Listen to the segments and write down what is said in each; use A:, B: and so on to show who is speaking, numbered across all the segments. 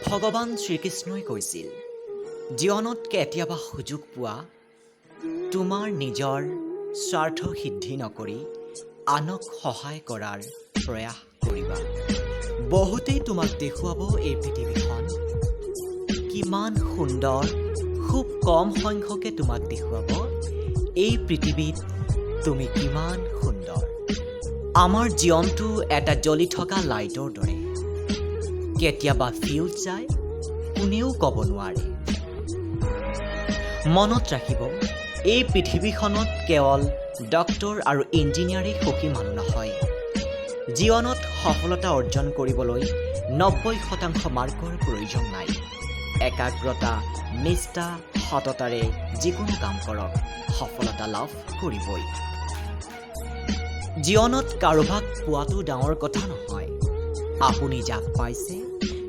A: ভগৱান শ্ৰীকৃষ্ণই কৈছিল, জীৱনত কেতিয়াবা সুযোগ পোৱা তোমাৰ নিজৰ স্বাৰ্থ সিদ্ধি নকৰি আনক সহায় কৰাৰ প্ৰয়াস কৰিবা। বহুতেই তোমাক দেখুৱাব এই পৃথিৱীখন কিমান সুন্দৰ, খুব কম সংখ্যকে তোমাক দেখুৱাব এই পৃথিৱীত তুমি কিমান সুন্দৰ। আমাৰ জীৱনটো এটা জ্বলি থকা লাইটৰ দৰে, কেতিয়াবা ফিউজ যায়, কোনেও ক'ব নোৱাৰে। মনত ৰাখিব, এই পৃথিৱীখনত কেৱল ডক্তৰ আৰু ইঞ্জিনিয়াৰেই সুখী মানুহ নহয়। জীৱনত সফলতা অৰ্জন কৰিবলৈ 90% মাৰ্কৰ প্ৰয়োজন নাই। একাগ্ৰতা, নিষ্ঠা, সততাৰে যিকোনো কাম কৰক, সফলতা লাভ কৰিবই। জীৱনত কাৰোবাক পোৱাটো ডাঙৰ কথা নহয়। আপুনি যাক পাইছে,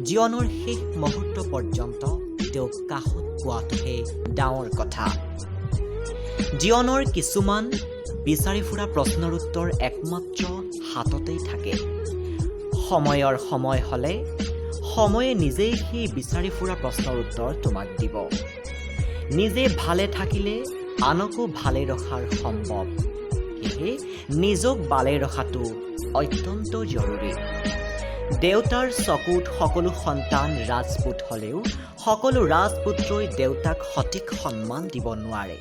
A: জীৱনৰ শেষ মুহূৰ্ত পৰ্যন্ত তেওঁক কাষত পোৱাটোহে ডাঙৰ কথা। জীৱনৰ কিছুমান বিচাৰি ফুৰা প্ৰশ্নৰ উত্তৰ একমাত্ৰ হাততেই থাকে। সময়ৰ সময় হ'লে সময়ে নিজেই সেই বিচাৰি ফুৰা প্ৰশ্নৰ উত্তৰ তোমাক দিব। নিজে ভালে থাকিলে আনকো ভালে ৰখাৰ সম্ভৱ। সেয়ে নিজক ভালে ৰখাটো অত্যন্ত জৰুৰী। দেউতাৰ চকুত সকলো সন্তান ৰাজপুত হ'লেও সকলো ৰাজপুত্ৰই দেউতাক সঠিক সন্মান দিব নোৱাৰে।